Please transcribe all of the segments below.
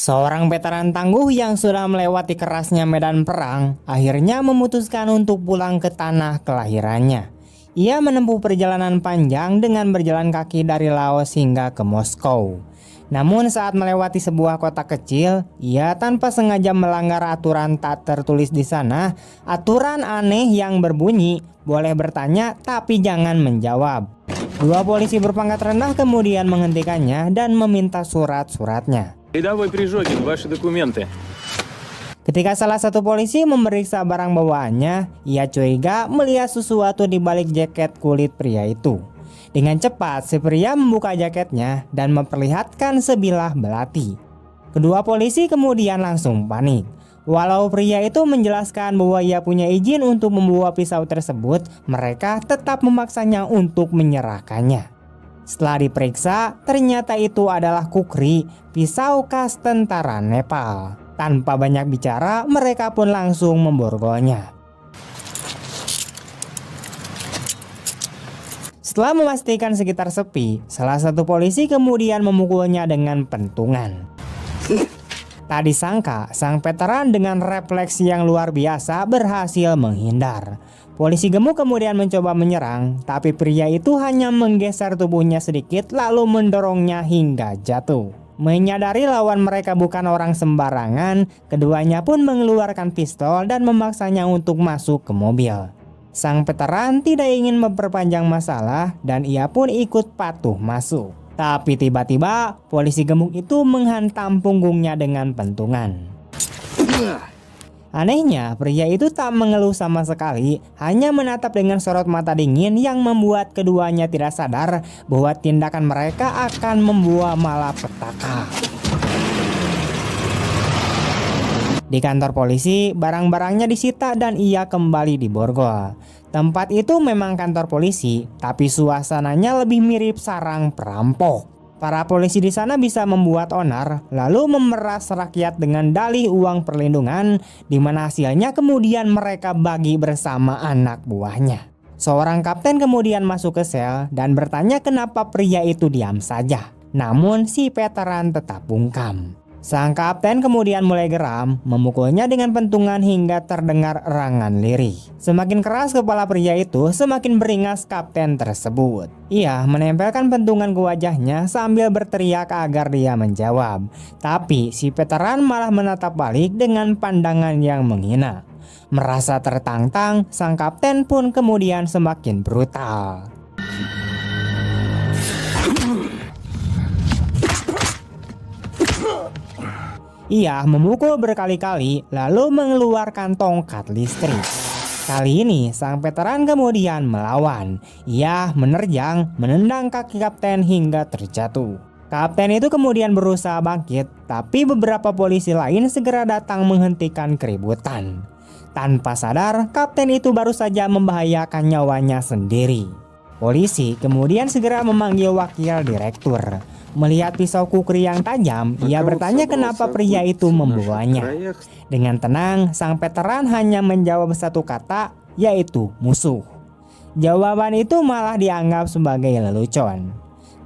Seorang veteran tangguh yang sudah melewati kerasnya medan perang akhirnya memutuskan untuk pulang ke tanah kelahirannya. Ia menempuh perjalanan panjang dengan berjalan kaki dari Laos hingga ke Moskow. Namun saat melewati sebuah kota kecil, ia tanpa sengaja melanggar aturan tak tertulis di sana, aturan aneh yang berbunyi, boleh bertanya tapi jangan menjawab. Dua polisi berpangkat rendah kemudian menghentikannya dan meminta surat-suratnya. Рядовой Прижогин, ваши документы. Ketika salah satu polisi memeriksa barang bawaannya, ia curiga melihat sesuatu di balik jaket kulit pria itu. Dengan cepat, si pria membuka jaketnya dan memperlihatkan sebilah belati. Kedua polisi kemudian langsung panik. Walau pria itu menjelaskan bahwa ia punya izin untuk membawa pisau tersebut, mereka tetap memaksanya untuk menyerahkannya. Setelah diperiksa, ternyata itu adalah kukri, pisau khas tentara Nepal. Tanpa banyak bicara, mereka pun langsung memborgolnya. Setelah memastikan sekitar sepi, salah satu polisi kemudian memukulnya dengan pentungan. Tak disangka, sang veteran dengan refleks yang luar biasa berhasil menghindar. Polisi gemuk kemudian mencoba menyerang, tapi pria itu hanya menggeser tubuhnya sedikit lalu mendorongnya hingga jatuh. Menyadari lawan mereka bukan orang sembarangan, keduanya pun mengeluarkan pistol dan memaksanya untuk masuk ke mobil. Sang veteran tidak ingin memperpanjang masalah dan ia pun ikut patuh masuk. Tapi tiba-tiba polisi gemuk itu menghantam punggungnya dengan pentungan. Anehnya, pria itu tak mengeluh sama sekali, hanya menatap dengan sorot mata dingin yang membuat keduanya tidak sadar bahwa tindakan mereka akan membuat malapetaka. Di kantor polisi, barang-barangnya disita dan ia kembali diborgol. Tempat itu memang kantor polisi, tapi suasananya lebih mirip sarang perampok. Para polisi di sana bisa membuat onar, lalu memeras rakyat dengan dalih uang perlindungan, di mana hasilnya kemudian mereka bagi bersama anak buahnya. Seorang kapten kemudian masuk ke sel dan bertanya kenapa pria itu diam saja. Namun si veteran tetap bungkam. Sang kapten kemudian mulai geram, memukulnya dengan pentungan hingga terdengar erangan lirih. Semakin keras kepala pria itu, semakin beringas kapten tersebut. Ia menempelkan pentungan ke wajahnya sambil berteriak agar dia menjawab. Tapi si veteran malah menatap balik dengan pandangan yang menghina. Merasa tertantang, sang kapten pun kemudian semakin brutal. Ia memukul berkali-kali lalu mengeluarkan tongkat listrik. Kali ini sang veteran kemudian melawan. Ia menerjang, menendang kaki kapten hingga terjatuh. Kapten itu kemudian berusaha bangkit, tapi beberapa polisi lain segera datang menghentikan keributan. Tanpa sadar, kapten itu baru saja membahayakan nyawanya sendiri. Polisi kemudian segera memanggil wakil direktur. Melihat pisau kukri yang tajam, ia bertanya kenapa pria itu membawanya. Dengan tenang, sang veteran hanya menjawab satu kata, yaitu musuh. Jawaban itu malah dianggap sebagai lelucon.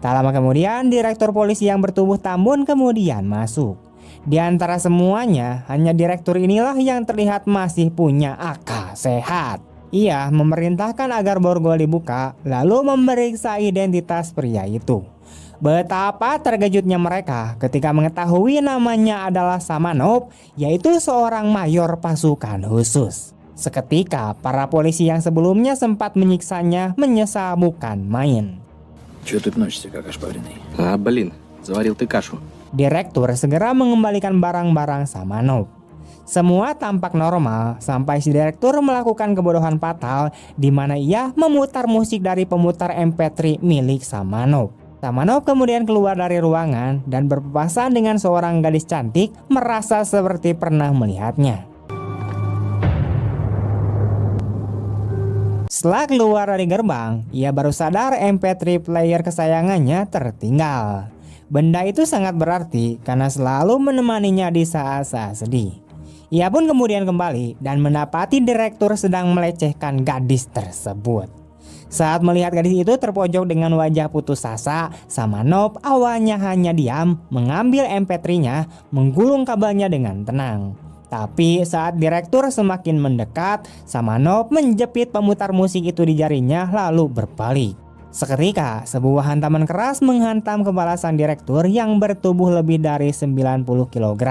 Tak lama kemudian, direktur polisi yang bertubuh tambun kemudian masuk. Di antara semuanya, hanya direktur inilah yang terlihat masih punya akal sehat. Ia memerintahkan agar borgol dibuka, lalu memeriksa identitas pria itu. Betapa terkejutnya mereka ketika mengetahui namanya adalah Samanov, yaitu seorang mayor pasukan khusus. Seketika, para polisi yang sebelumnya sempat menyiksanya menyesal bukan main. Чё ты носишься, как ошпаренный? Заварил ты кашу. Direktur segera mengembalikan barang-barang Samanov. Semua tampak normal sampai si direktur melakukan kebodohan fatal di mana ia memutar musik dari pemutar MP3 milik Samanov. Samanov kemudian keluar dari ruangan dan berpapasan dengan seorang gadis cantik, merasa seperti pernah melihatnya. Setelah keluar dari gerbang, ia baru sadar MP3 player kesayangannya tertinggal. Benda itu sangat berarti karena selalu menemaninya di saat-saat sedih. Ia pun kemudian kembali dan mendapati direktur sedang melecehkan gadis tersebut. Saat melihat gadis itu terpojok dengan wajah putus asa, Samanov awalnya hanya diam, mengambil MP3-nya, menggulung kabelnya dengan tenang. Tapi saat direktur semakin mendekat, Samanov menjepit pemutar musik itu di jarinya lalu berbalik. Seketika, sebuah hantaman keras menghantam kepala sang direktur yang bertubuh lebih dari 90 kg.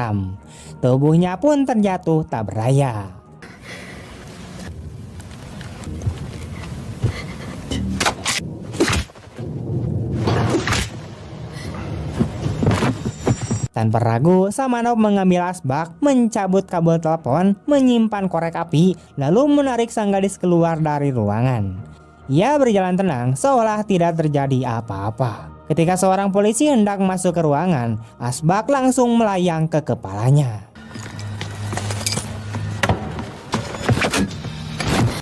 Tubuhnya pun terjatuh tak berdaya. Tanpa ragu, Samanov mengambil asbak, mencabut kabel telepon, menyimpan korek api, lalu menarik sang gadis keluar dari ruangan. Ia berjalan tenang, seolah tidak terjadi apa-apa. Ketika seorang polisi hendak masuk ke ruangan, asbak langsung melayang ke kepalanya.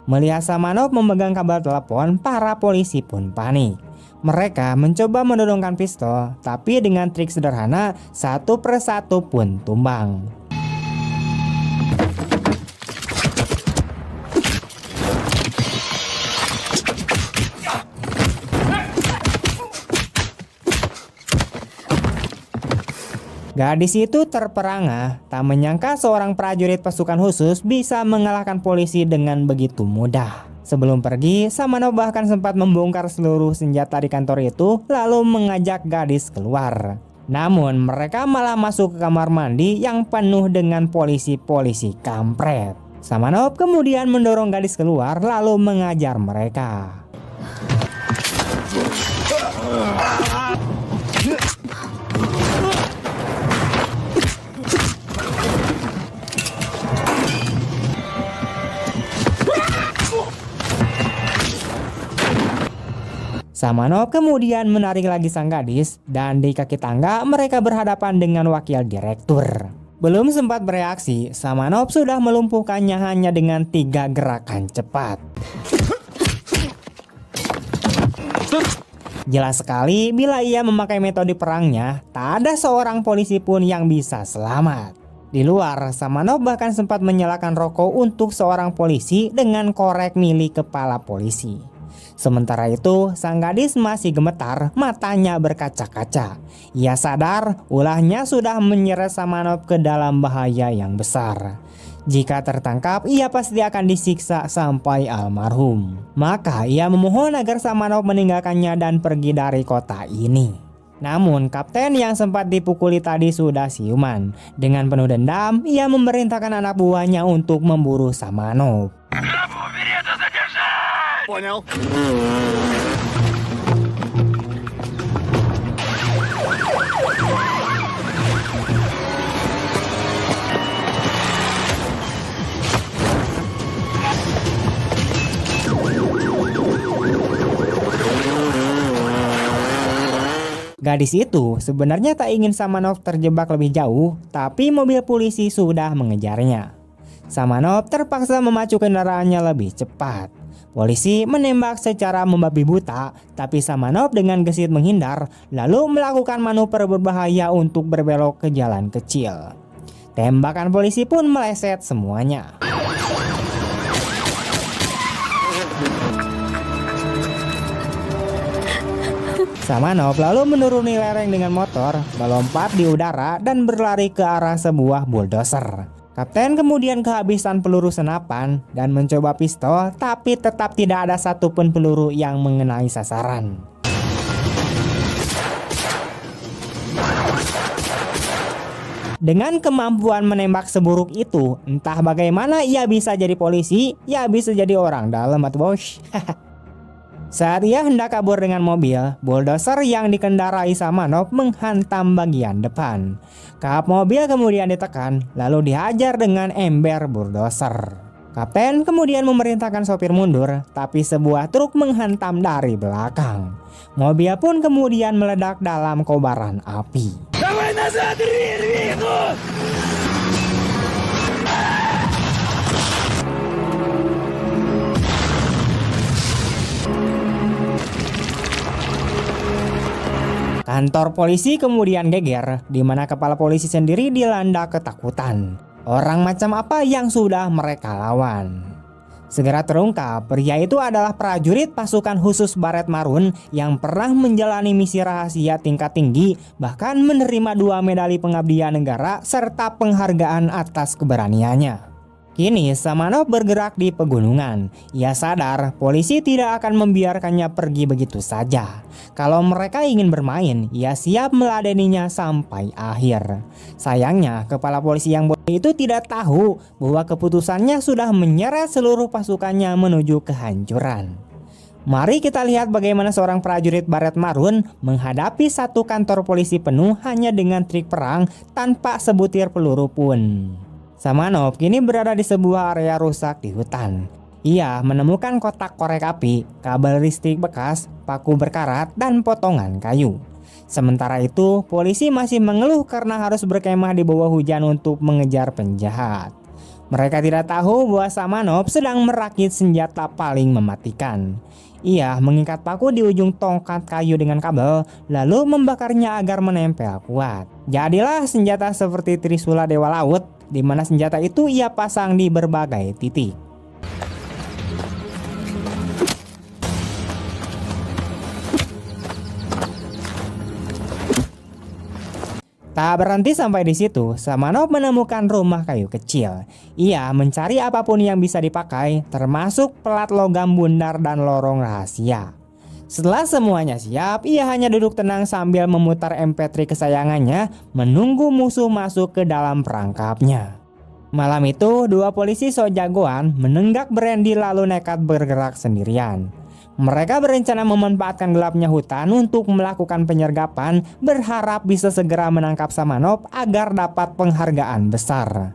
Melihat Samanov memegang kabel telepon, para polisi pun panik. Mereka mencoba menodongkan pistol, tapi dengan trik sederhana, satu persatu pun tumbang. Gadis itu terperangah, tak menyangka seorang prajurit pasukan khusus bisa mengalahkan polisi dengan begitu mudah. Sebelum pergi, Samanov bahkan sempat membongkar seluruh senjata di kantor itu lalu mengajak gadis keluar. Namun mereka malah masuk ke kamar mandi yang penuh dengan polisi-polisi kampret. Samanov kemudian mendorong gadis keluar lalu mengajar mereka. Samanov kemudian menarik lagi sang gadis dan di kaki tangga mereka berhadapan dengan wakil direktur. Belum sempat bereaksi, Samanov sudah melumpuhkannya hanya dengan 3 gerakan cepat. Jelas sekali bila ia memakai metode perangnya, tak ada seorang polisi pun yang bisa selamat. Di luar, Samanov bahkan sempat menyalakan rokok untuk seorang polisi dengan korek milik kepala polisi. Sementara itu, sang gadis masih gemetar, matanya berkaca-kaca. Ia sadar ulahnya sudah menyeret Samanov ke dalam bahaya yang besar. Jika tertangkap, ia pasti akan disiksa sampai almarhum. Maka ia memohon agar Samanov meninggalkannya dan pergi dari kota ini. Namun kapten yang sempat dipukuli tadi sudah siuman. Dengan penuh dendam, ia memerintahkan anak buahnya untuk memburu Samanov. Понял. Gadis itu sebenarnya tak ingin Samanov terjebak lebih jauh, tapi mobil polisi sudah mengejarnya. Samanov terpaksa memacu kendaraannya lebih cepat. Polisi menembak secara membabi buta, tapi Samanov dengan gesit menghindar, lalu melakukan manuver berbahaya untuk berbelok ke jalan kecil. Tembakan polisi pun meleset semuanya. Samanov lalu menuruni lereng dengan motor, melompat di udara dan berlari ke arah sebuah bulldozer. Kapten kemudian kehabisan peluru senapan dan mencoba pistol, tapi tetap tidak ada satupun peluru yang mengenai sasaran. Dengan kemampuan menembak seburuk itu, entah bagaimana ia bisa jadi polisi, ia bisa jadi orang dalam atau bos. Saat ia hendak kabur dengan mobil, bulldozer yang dikendarai Samanov menghantam bagian depan. Kap mobil kemudian ditekan, lalu dihajar dengan ember bulldozer. Kapten kemudian memerintahkan sopir mundur, tapi sebuah truk menghantam dari belakang. Mobil pun kemudian meledak dalam kobaran api. Давай назад, Рину! Kantor polisi kemudian geger, di mana kepala polisi sendiri dilanda ketakutan. Orang macam apa yang sudah mereka lawan? Segera terungkap, pria itu adalah prajurit pasukan khusus Baret Marun yang pernah menjalani misi rahasia tingkat tinggi, bahkan menerima 2 medali pengabdian negara serta penghargaan atas keberaniannya. Kini Samanov bergerak di pegunungan. Ia sadar polisi tidak akan membiarkannya pergi begitu saja. Kalau mereka ingin bermain, ia siap meladeninya sampai akhir. Sayangnya, kepala polisi yang bodoh itu tidak tahu bahwa keputusannya sudah menyeret seluruh pasukannya menuju kehancuran. Mari kita lihat bagaimana seorang prajurit Baret Marun menghadapi satu kantor polisi penuh hanya dengan trik perang tanpa sebutir peluru pun. Samanov kini berada di sebuah area rusak di hutan. Ia menemukan kotak korek api, kabel listrik bekas, paku berkarat, dan potongan kayu. Sementara itu, polisi masih mengeluh karena harus berkemah di bawah hujan untuk mengejar penjahat. Mereka tidak tahu bahwa Samanov sedang merakit senjata paling mematikan. Ia mengikat paku di ujung tongkat kayu dengan kabel, lalu membakarnya agar menempel kuat. Jadilah senjata seperti Trisula Dewa Laut, di mana senjata itu ia pasang di berbagai titik. Tak berhenti sampai di situ, Samanov menemukan rumah kayu kecil. Ia mencari apapun yang bisa dipakai, termasuk pelat logam bundar dan lorong rahasia. Setelah semuanya siap, ia hanya duduk tenang sambil memutar MP3 kesayangannya, menunggu musuh masuk ke dalam perangkapnya. Malam itu, 2 polisi sok jagoan menenggak brandy lalu nekat bergerak sendirian. Mereka berencana memanfaatkan gelapnya hutan untuk melakukan penyergapan, berharap bisa segera menangkap Samanov agar dapat penghargaan besar.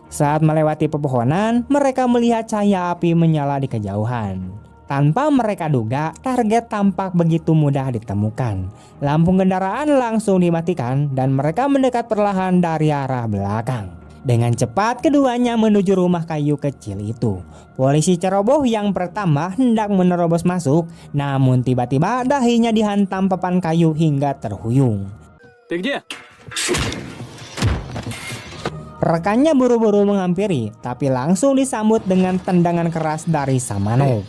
Saat melewati pepohonan, mereka melihat cahaya api menyala di kejauhan. Tanpa mereka duga, target tampak begitu mudah ditemukan. Lampu kendaraan langsung dimatikan dan mereka mendekat perlahan dari arah belakang. Dengan cepat keduanya menuju rumah kayu kecil itu. Polisi ceroboh yang pertama hendak menerobos masuk, namun tiba-tiba dahinya dihantam papan kayu hingga terhuyung. Rekannya buru-buru menghampiri, tapi langsung disambut dengan tendangan keras dari Samanov.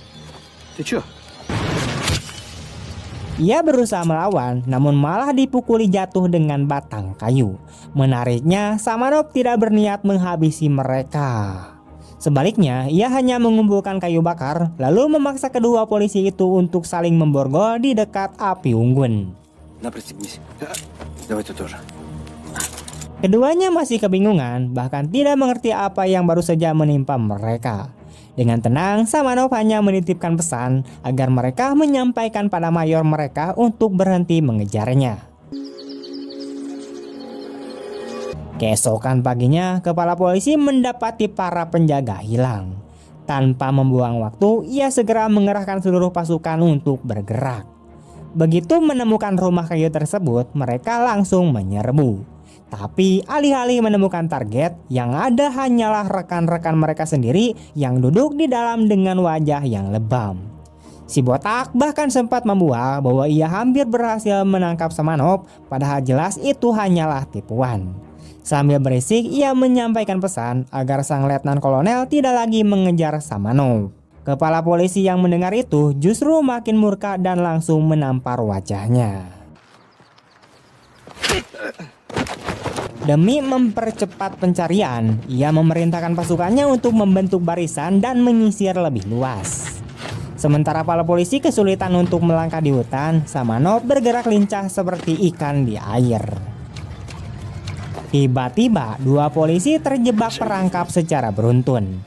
Ia berusaha melawan, namun malah dipukuli jatuh dengan batang kayu. Menariknya, Samanov tidak berniat menghabisi mereka. Sebaliknya, ia hanya mengumpulkan kayu bakar, lalu memaksa kedua polisi itu untuk saling memborgol di dekat api unggun. Keduanya masih kebingungan, bahkan tidak mengerti apa yang baru saja menimpa mereka. Dengan tenang, Samanov hanya menitipkan pesan agar mereka menyampaikan pada mayor mereka untuk berhenti mengejarnya. Keesokan paginya, kepala polisi mendapati para penjaga hilang. Tanpa membuang waktu, ia segera mengerahkan seluruh pasukan untuk bergerak. Begitu menemukan rumah kayu tersebut, mereka langsung menyerbu. Tapi alih-alih menemukan target, yang ada hanyalah rekan-rekan mereka sendiri yang duduk di dalam dengan wajah yang lebam. Si botak bahkan sempat membual bahwa ia hampir berhasil menangkap Samanov, padahal jelas itu hanyalah tipuan. Sambil berisik, ia menyampaikan pesan agar sang letnan kolonel tidak lagi mengejar Samanov. Kepala polisi yang mendengar itu justru makin murka dan langsung menampar wajahnya. Demi mempercepat pencarian, ia memerintahkan pasukannya untuk membentuk barisan dan menyisir lebih luas. Sementara para polisi kesulitan untuk melangkah di hutan, Samanov bergerak lincah seperti ikan di air. Tiba-tiba, 2 polisi terjebak perangkap secara beruntun.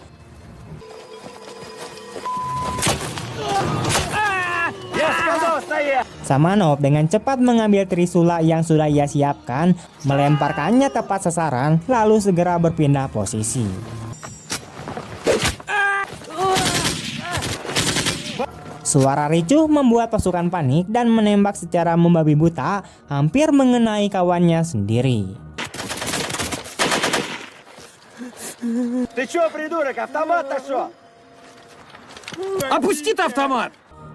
Samanov dengan cepat mengambil Trisula yang sudah ia siapkan, melemparkannya tepat sasaran, lalu segera berpindah posisi. Suara ricuh membuat pasukan panik dan menembak secara membabi buta, hampir mengenai kawannya sendiri.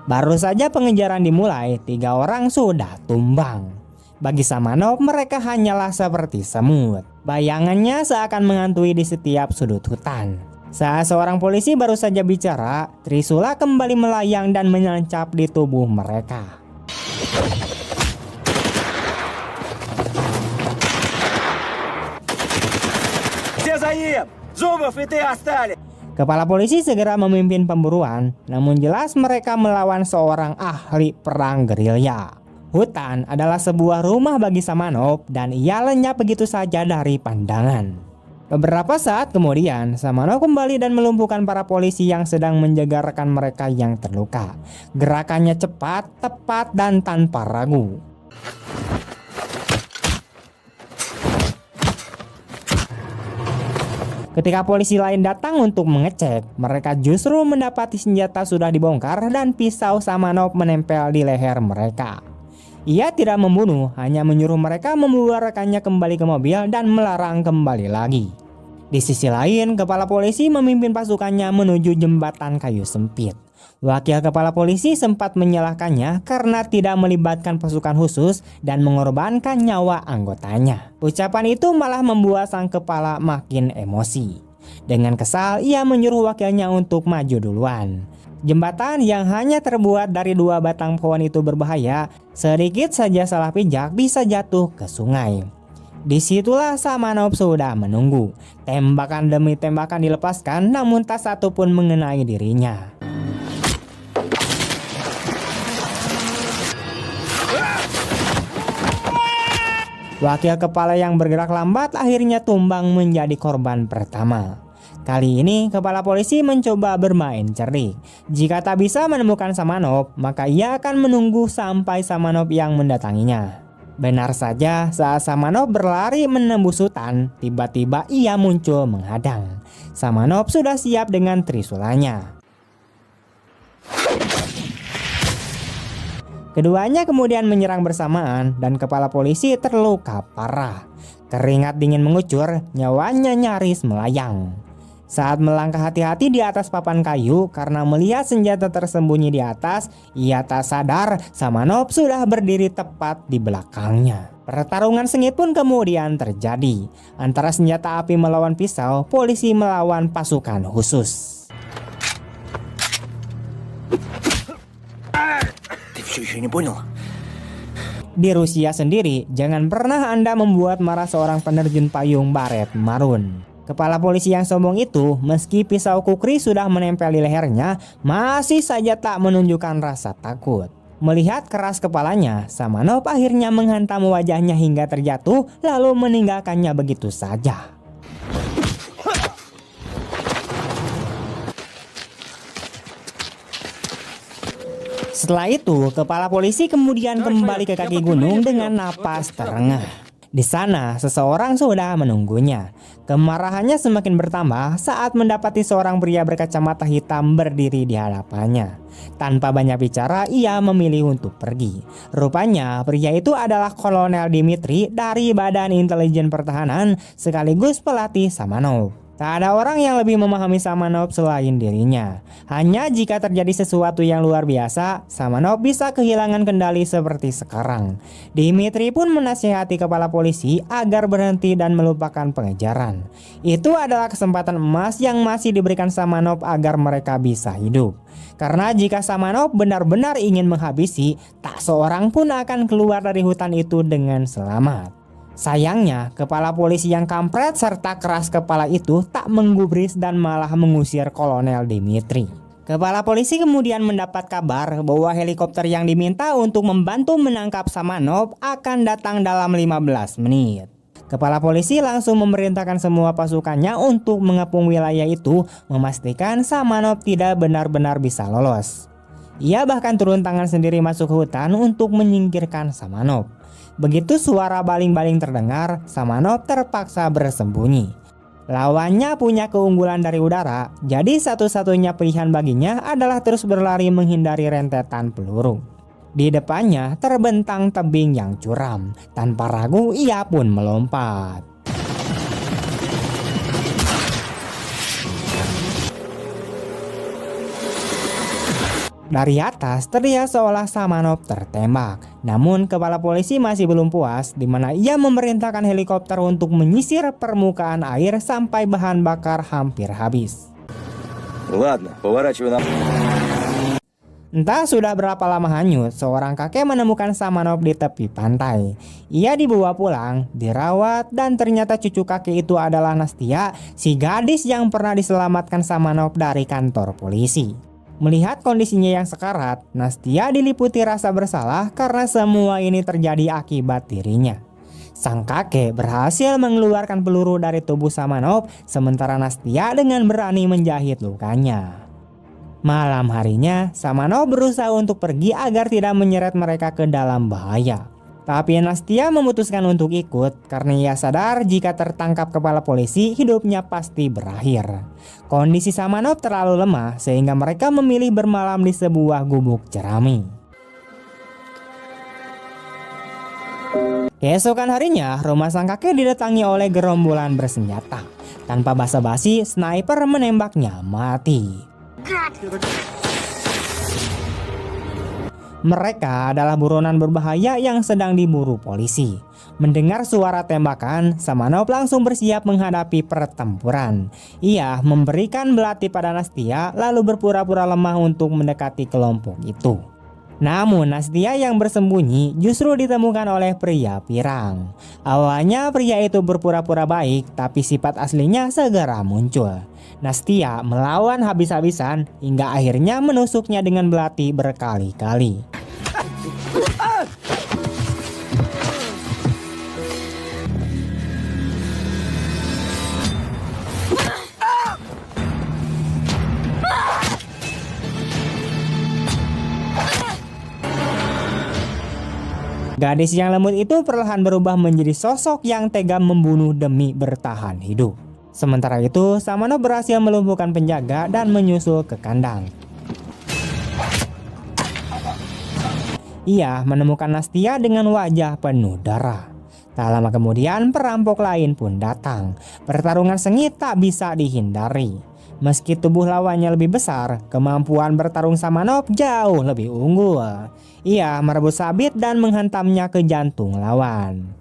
Baru saja pengejaran dimulai, 3 orang sudah tumbang. Bagi Samanov, mereka hanyalah seperti semut. Bayangannya seakan menghantui di setiap sudut hutan. Saat seorang polisi baru saja bicara, trisula kembali melayang dan menancap di tubuh mereka. Все за ним! Зубов и ты остались! Kepala polisi segera memimpin pemburuan, namun jelas mereka melawan seorang ahli perang gerilya. Hutan adalah sebuah rumah bagi Samanov dan ia lenyap begitu saja dari pandangan. Beberapa saat kemudian, Samanov kembali dan melumpuhkan para polisi yang sedang menjaga rekan mereka yang terluka. Gerakannya cepat, tepat, dan tanpa ragu. Ketika polisi lain datang untuk mengecek, mereka justru mendapati senjata sudah dibongkar dan pisau Samanov menempel di leher mereka. Ia tidak membunuh, hanya menyuruh mereka membawa rekannya kembali ke mobil dan melarang kembali lagi. Di sisi lain, kepala polisi memimpin pasukannya menuju jembatan kayu sempit. Wakil kepala polisi sempat menyalahkannya karena tidak melibatkan pasukan khusus dan mengorbankan nyawa anggotanya. Ucapan itu malah membuat sang kepala makin emosi. Dengan kesal, ia menyuruh wakilnya untuk maju duluan. Jembatan yang hanya terbuat dari 2 batang pohon itu berbahaya, sedikit saja salah pijak bisa jatuh ke sungai. Disitulah Samanov sudah menunggu. Tembakan demi tembakan dilepaskan, namun tak satu pun mengenai dirinya. Wakil kepala yang bergerak lambat akhirnya tumbang menjadi korban pertama. Kali ini kepala polisi mencoba bermain cerdik. Jika tak bisa menemukan Samanov, maka ia akan menunggu sampai Samanov yang mendatanginya. Benar saja, saat Samanov berlari menembus hutan, tiba-tiba ia muncul menghadang. Samanov sudah siap dengan trisulanya. Keduanya kemudian menyerang bersamaan dan kepala polisi terluka parah. Keringat dingin mengucur, nyawanya nyaris melayang. Saat melangkah hati-hati di atas papan kayu karena melihat senjata tersembunyi di atas, ia tak sadar Samanov sudah berdiri tepat di belakangnya. Pertarungan sengit pun kemudian terjadi. Antara senjata api melawan pisau, polisi melawan pasukan khusus. Ты все еще не понял? Di Rusia sendiri, jangan pernah Anda membuat marah seorang penerjun payung baret marun. Kepala polisi yang sombong itu, meski pisau kukri sudah menempel di lehernya, masih saja tak menunjukkan rasa takut. Melihat keras kepalanya, Samanov akhirnya menghantam wajahnya hingga terjatuh, lalu meninggalkannya begitu saja. Setelah itu, kepala polisi kemudian kembali ke kaki gunung dengan napas terengah. Di sana, seseorang sudah menunggunya. Kemarahannya semakin bertambah saat mendapati seorang pria berkacamata hitam berdiri di hadapannya. Tanpa banyak bicara, ia memilih untuk pergi. Rupanya, pria itu adalah Kolonel Dmitri dari Badan Intelijen Pertahanan sekaligus pelatih Samanov. Tak ada orang yang lebih memahami Samanov selain dirinya. Hanya jika terjadi sesuatu yang luar biasa, Samanov bisa kehilangan kendali seperti sekarang. Dmitri pun menasihati kepala polisi agar berhenti dan melupakan pengejaran. Itu adalah kesempatan emas yang masih diberikan Samanov agar mereka bisa hidup. Karena jika Samanov benar-benar ingin menghabisi, tak seorang pun akan keluar dari hutan itu dengan selamat. Sayangnya, kepala polisi yang kampret serta keras kepala itu tak menggubris dan malah mengusir Kolonel Dmitri. Kepala polisi kemudian mendapat kabar bahwa helikopter yang diminta untuk membantu menangkap Samanov akan datang dalam 15 menit. Kepala polisi langsung memerintahkan semua pasukannya untuk mengepung wilayah itu, memastikan Samanov tidak benar-benar bisa lolos. Ia bahkan turun tangan sendiri masuk ke hutan untuk menyingkirkan Samanov. Begitu suara baling-baling terdengar, Samanov terpaksa bersembunyi. Lawannya punya keunggulan dari udara, jadi satu-satunya pilihan baginya adalah terus berlari menghindari rentetan peluru. Di depannya terbentang tebing yang curam. Tanpa ragu ia pun melompat. Dari atas terlihat seolah Samanov tertembak. Namun kepala polisi masih belum puas, di mana ia memerintahkan helikopter untuk menyisir permukaan air sampai bahan bakar hampir habis. Ладно, поворачивай на... Entah sudah berapa lama hanyut, seorang kakek menemukan Samanov di tepi pantai. Ia dibawa pulang, dirawat, dan ternyata cucu kakek itu adalah Nastia, si gadis yang pernah diselamatkan Samanov dari kantor polisi. Melihat kondisinya yang sekarat, Nastia diliputi rasa bersalah karena semua ini terjadi akibat dirinya. Sang kakek berhasil mengeluarkan peluru dari tubuh Samanov, sementara Nastia dengan berani menjahit lukanya. Malam harinya, Samanov berusaha untuk pergi agar tidak menyeret mereka ke dalam bahaya. Tapi Nastia memutuskan untuk ikut karena ia sadar jika tertangkap kepala polisi, hidupnya pasti berakhir. Kondisi Samanov terlalu lemah sehingga mereka memilih bermalam di sebuah gubuk jerami. Keesokan harinya, rumah sang kakek didatangi oleh gerombolan bersenjata. Tanpa basa-basi, sniper menembaknya mati. Mereka adalah buronan berbahaya yang sedang diburu polisi. Mendengar suara tembakan, Samanov langsung bersiap menghadapi pertempuran. Ia memberikan belati pada Nastia lalu berpura-pura lemah untuk mendekati kelompok itu. Namun Nastia yang bersembunyi justru ditemukan oleh pria pirang. Awalnya pria itu berpura-pura baik, tapi sifat aslinya segera muncul. Nastia melawan habis-habisan hingga akhirnya menusuknya dengan belati berkali-kali. Gadis yang lembut itu perlahan berubah menjadi sosok yang tega membunuh demi bertahan hidup. Sementara itu, Samanov berhasil melumpuhkan penjaga dan menyusul ke kandang. Ia menemukan Nastia dengan wajah penuh darah. Tak lama kemudian, perampok lain pun datang. Pertarungan sengit tak bisa dihindari. Meski tubuh lawannya lebih besar, kemampuan bertarung Samanov jauh lebih unggul. Ia merebut sabit dan menghantamnya ke jantung lawan.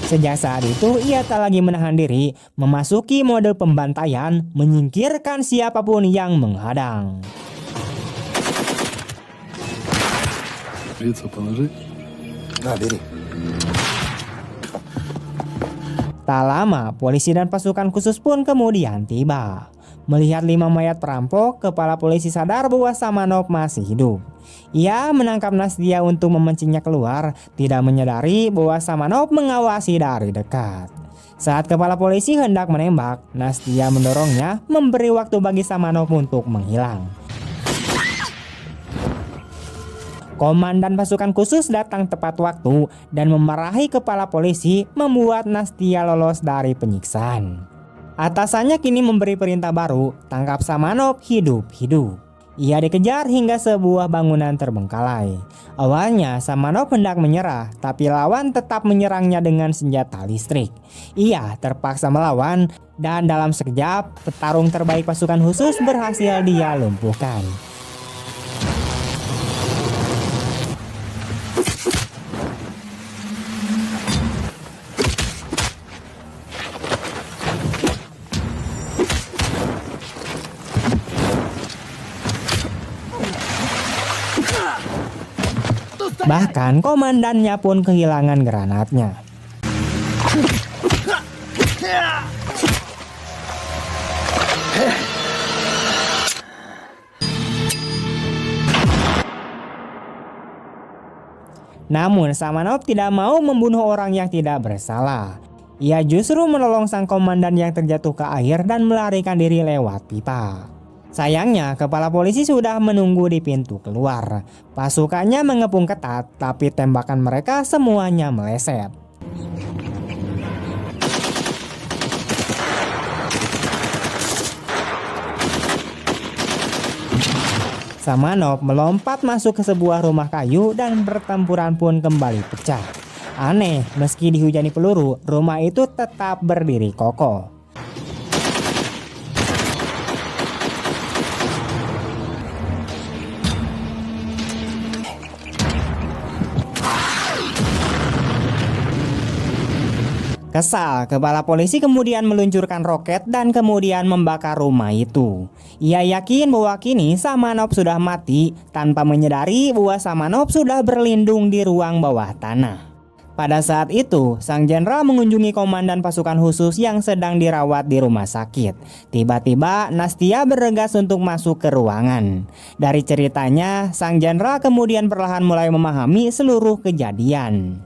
Sejak saat itu ia tak lagi menahan diri, memasuki mode pembantaian, menyingkirkan siapapun yang menghadang. Tak lama, polisi dan pasukan khusus pun kemudian tiba. Melihat 5 mayat perampok, kepala polisi sadar bahwa Samanov masih hidup. Ia menangkap Nastia untuk memancingnya keluar, tidak menyadari bahwa Samanov mengawasi dari dekat. Saat kepala polisi hendak menembak, Nastia mendorongnya, memberi waktu bagi Samanov untuk menghilang. Komandan pasukan khusus datang tepat waktu dan memarahi kepala polisi, membuat Nastia lolos dari penyiksaan. Atasannya kini memberi perintah baru, tangkap Samanov hidup-hidup. Ia dikejar hingga sebuah bangunan terbengkalai. Awalnya Samanov hendak menyerah, tapi lawan tetap menyerangnya dengan senjata listrik. Ia terpaksa melawan dan dalam sekejap petarung terbaik pasukan khusus berhasil dia lumpuhkan. Bahkan komandannya pun kehilangan granatnya. Namun Samanov tidak mau membunuh orang yang tidak bersalah. Ia justru menolong sang komandan yang terjatuh ke air dan melarikan diri lewat pipa. Sayangnya, kepala polisi sudah menunggu di pintu keluar. Pasukannya mengepung ketat, tapi tembakan mereka semuanya meleset. Samanov melompat masuk ke sebuah rumah kayu dan pertempuran pun kembali pecah. Aneh, meski dihujani peluru, rumah itu tetap berdiri kokoh. Kesal, kepala polisi kemudian meluncurkan roket dan kemudian membakar rumah itu. Ia yakin bahwa kini Samanov sudah mati tanpa menyadari bahwa Samanov sudah berlindung di ruang bawah tanah. Pada saat itu, sang jenderal mengunjungi komandan pasukan khusus yang sedang dirawat di rumah sakit. Tiba-tiba, Nastia bergegas untuk masuk ke ruangan. Dari ceritanya, sang jenderal kemudian perlahan mulai memahami seluruh kejadian.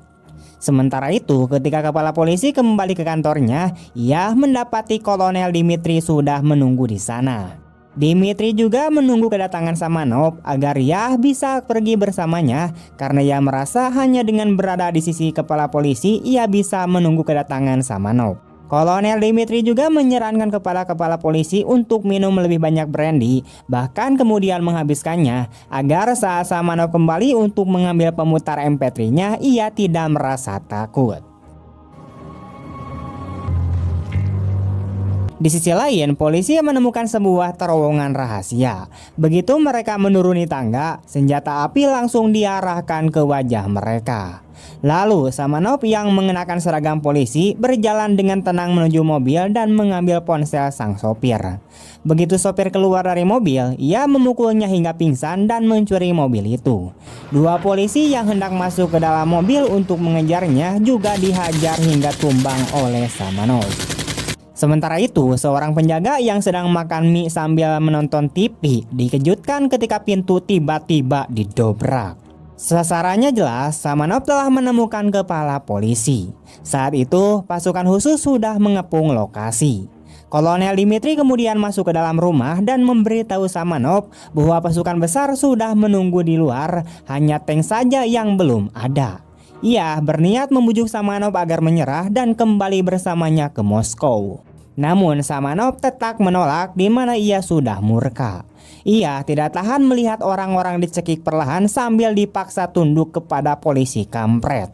Sementara itu, ketika kepala polisi kembali ke kantornya, ia mendapati Kolonel Dimitri sudah menunggu di sana. Dimitri juga menunggu kedatangan Samanov agar ia bisa pergi bersamanya karena ia merasa hanya dengan berada di sisi kepala polisi ia bisa menunggu kedatangan Samanov. Kolonel Dimitri juga menyarankan kepala polisi untuk minum lebih banyak brandy, bahkan kemudian menghabiskannya agar saat Samanov kembali untuk mengambil pemutar MP3-nya ia tidak merasa takut. Di sisi lain, polisi menemukan sebuah terowongan rahasia. Begitu mereka menuruni tangga, senjata api langsung diarahkan ke wajah mereka. Lalu Samanov yang mengenakan seragam polisi berjalan dengan tenang menuju mobil dan mengambil ponsel sang sopir. Begitu sopir keluar dari mobil, ia memukulnya hingga pingsan dan mencuri mobil itu. Dua polisi yang hendak masuk ke dalam mobil untuk mengejarnya juga dihajar hingga tumbang oleh Samanov. Sementara itu, seorang penjaga yang sedang makan mie sambil menonton TV dikejutkan ketika pintu tiba-tiba didobrak. Sasarannya jelas, Samanov telah menemukan kepala polisi. Saat itu, pasukan khusus sudah mengepung lokasi. Kolonel Dimitri kemudian masuk ke dalam rumah dan memberitahu Samanov bahwa pasukan besar sudah menunggu di luar, hanya tank saja yang belum ada. Ia berniat membujuk Samanov agar menyerah dan kembali bersamanya ke Moskow. Namun Samanov tetap menolak di mana ia sudah murka. Ia tidak tahan melihat orang-orang dicekik perlahan sambil dipaksa tunduk kepada polisi kampret.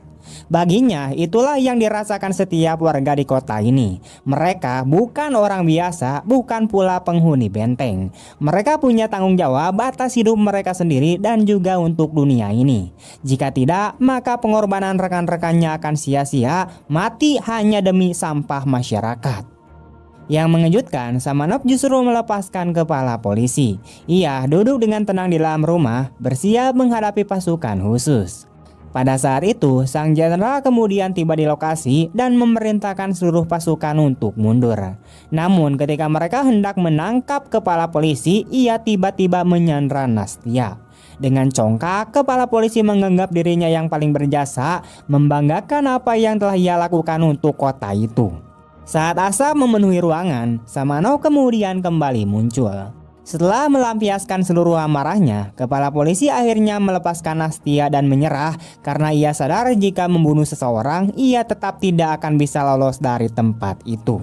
Baginya itulah yang dirasakan setiap warga di kota ini. Mereka bukan orang biasa, bukan pula penghuni benteng. Mereka punya tanggung jawab atas hidup mereka sendiri dan juga untuk dunia ini. Jika tidak, maka pengorbanan rekan-rekannya akan sia-sia, mati hanya demi sampah masyarakat. Yang mengejutkan, Samanov justru melepaskan kepala polisi. Ia duduk dengan tenang di dalam rumah, bersiap menghadapi pasukan khusus. Pada saat itu, sang jenderal kemudian tiba di lokasi dan memerintahkan seluruh pasukan untuk mundur. Namun ketika mereka hendak menangkap kepala polisi, ia tiba-tiba menyandra Nastia. Dengan congkak, kepala polisi menganggap dirinya yang paling berjasa, membanggakan apa yang telah ia lakukan untuk kota itu. Saat asap memenuhi ruangan, Samanov kemudian kembali muncul. Setelah melampiaskan seluruh amarahnya, kepala polisi akhirnya melepaskan Nastia dan menyerah karena ia sadar jika membunuh seseorang, ia tetap tidak akan bisa lolos dari tempat itu.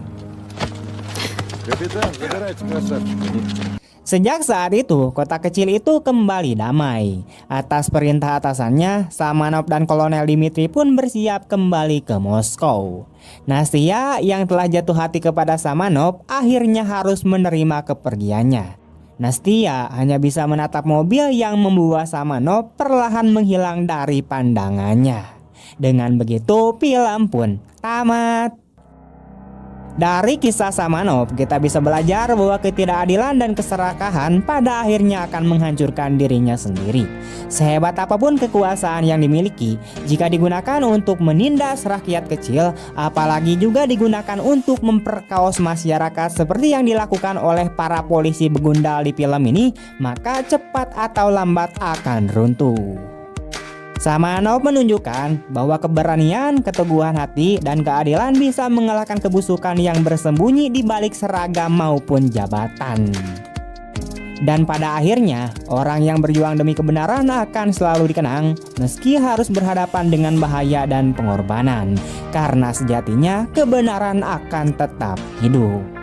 Sejak saat itu, kota kecil itu kembali damai. Atas perintah atasannya, Samanov dan Kolonel Dimitri pun bersiap kembali ke Moskow. Nastia yang telah jatuh hati kepada Samanov akhirnya harus menerima kepergiannya. Nastia hanya bisa menatap mobil yang membawa Samanov perlahan menghilang dari pandangannya. Dengan begitu, film pun tamat. Dari kisah Samanov, kita bisa belajar bahwa ketidakadilan dan keserakahan pada akhirnya akan menghancurkan dirinya sendiri. Sehebat apapun kekuasaan yang dimiliki, jika digunakan untuk menindas rakyat kecil, apalagi juga digunakan untuk memperkaos masyarakat seperti yang dilakukan oleh para polisi begundal di film ini, maka cepat atau lambat akan runtuh. Samanov menunjukkan bahwa keberanian, keteguhan hati, dan keadilan bisa mengalahkan kebusukan yang bersembunyi di balik seragam maupun jabatan. Dan pada akhirnya, orang yang berjuang demi kebenaran akan selalu dikenang meski harus berhadapan dengan bahaya dan pengorbanan. Karena sejatinya kebenaran akan tetap hidup.